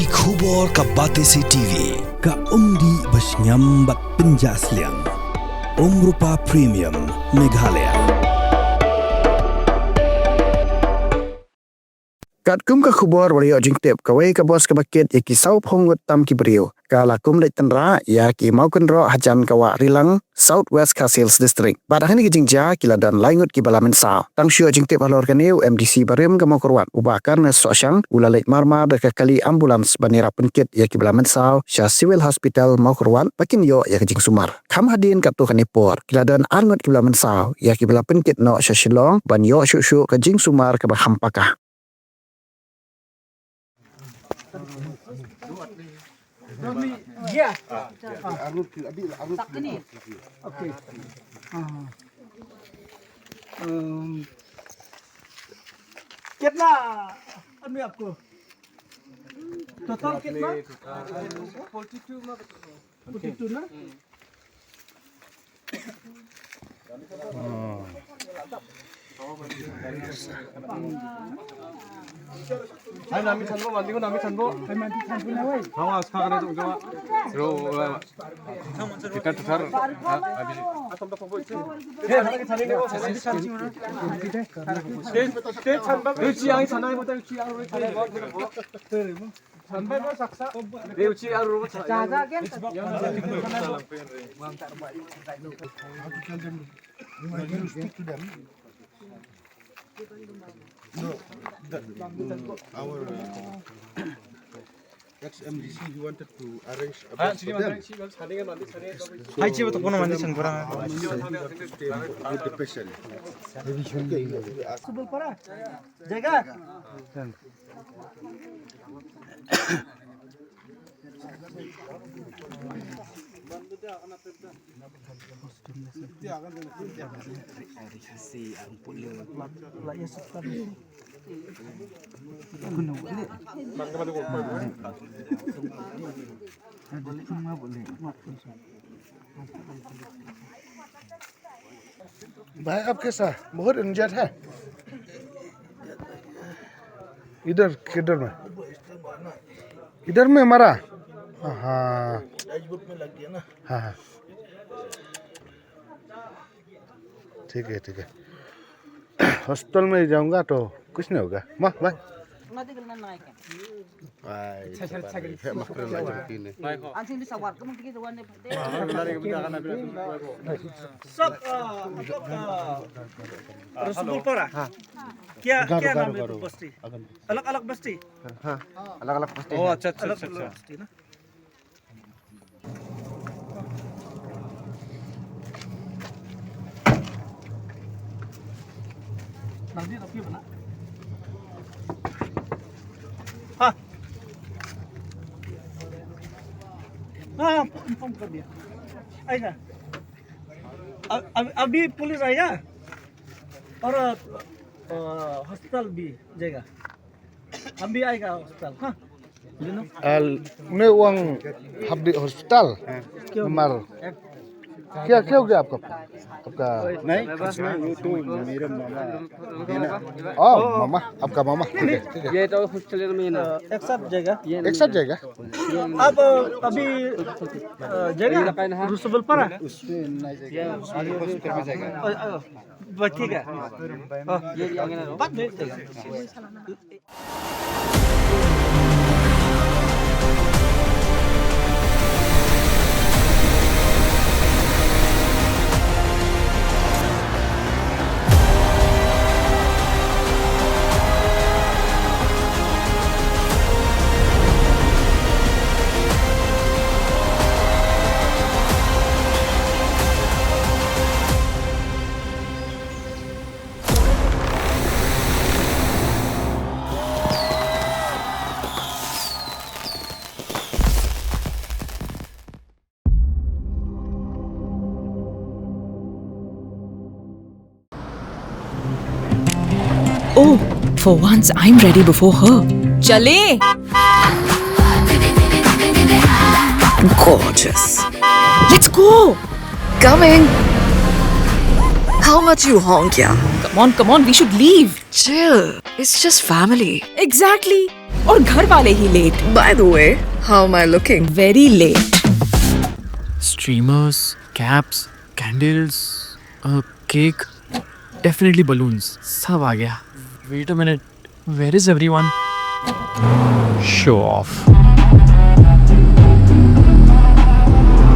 Ki khubor ka Batesi TV. Ka umdi basnyambak penjaslian. Rupa Premium Meghalaya. Kat kum ka khubor wario jing tep kawai ka bos ka baket ya ki sau phong tam ki brio ka la kum le tanra ya ki mau kun ro hajan ka wa rilang Southwest Khasils District pada hani ki jing ja ki la dan laingut ki balamen sa tang shu jing tep halor kaneu MDC barem ka mau korwat ubakan na so syang ulale marma da ka kali ambulans banira penket ya ki balamen sa sha civil hospital mau korwat pakin yo ya ki jing sumar kam hadin ka tu kanipor ki la dan angut ki balamen sa ya ki bala penket no sha shilong ban yo shu shu ka jing sumar ka bahampaka. Ya. Tak ini. Okey. कितना आदमी आपको total कितना 42 ना Hai nami chanbo mandi ko nami chanbo. Hai mandi chanbo na wai. Hawa aska kare tu jawa. Ro kita tu sar abis. Asam to phobo ichi. He hana ke chani ne ko te chanba. Uchi ai chanai mo ta uchi ai ro chanai mo. Chanba mo saksa. Re uchi ai ro cha. Ja ja gen. Our ex-MDC he wanted to arrange a Ha bus chini for them. mandi chi chani ke mandi chani. Hai chi to kono mandi chan pora. With the patient. Subul pora. Jaga. भाई आप कैसा बहुत injured है इधर किधर में इधर में मारा हाँ हाँ ठीक है हॉस्पिटल में जाऊंगा तो कुछ नहीं होगा माँ भाई रसूलपुरा क्या क्या नाम है बस्ती अलग अलग बस्ती हाँ अलग अलग बस्ती. Oh अच्छा अच्छा अच्छा. बस्ती ना nanti tapi mana हाँ हाँ इन्फॉर्म कर दिया आएगा अभी पुलिस आएगा और हॉस्पिटल भी जाएगा हम भी आएगा हॉस्पिटल हाँ मैं वहाँ हब्बी हॉस्पिटल मर क्या क्या हो गया आपका नहीं बस वो तो मेरे मामा. मामा आपका मामा ठीक है ये तो हॉस्पिटल में ना एक साथ जाएगा एक साथ जाएगा अब अभी जाएगा रूसबल पड़ा ठीक है बात नहीं जाएगा Oh, for once I'm ready before her. Chale! Gorgeous. Let's go! Coming. How much you honk, yeah? Come on, we should leave. Chill. It's just family. Exactly. और घर वाले ही late. By the way, how am I looking? Very late. Streamers, caps, candles, cake, definitely balloons. सब आ गया. Wait a minute. Where is everyone? Show off.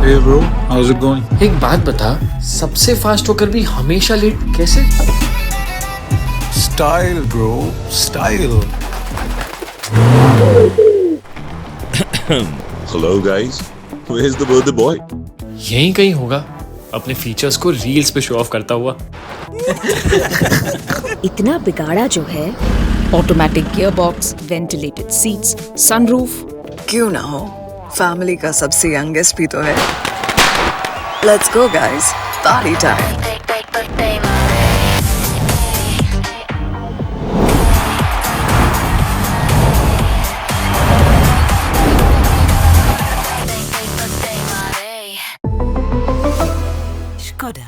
Hey bro, how's it going? एक बात बता, सबसे fast होकर भी हमेशा लेट कैसे? Style, bro. Style. Hello guys, where's the birthday boy? यहीं कहीं होगा, अपने फीचर्स को रील्स पे शो ऑफ करता हुआ. इतना बिगाड़ा जो है. Automatic gearbox, ventilated seats, sunroof. क्यों ना हो? Family का सबसे youngest भी तो है. Let's go guys, party time. Skoda.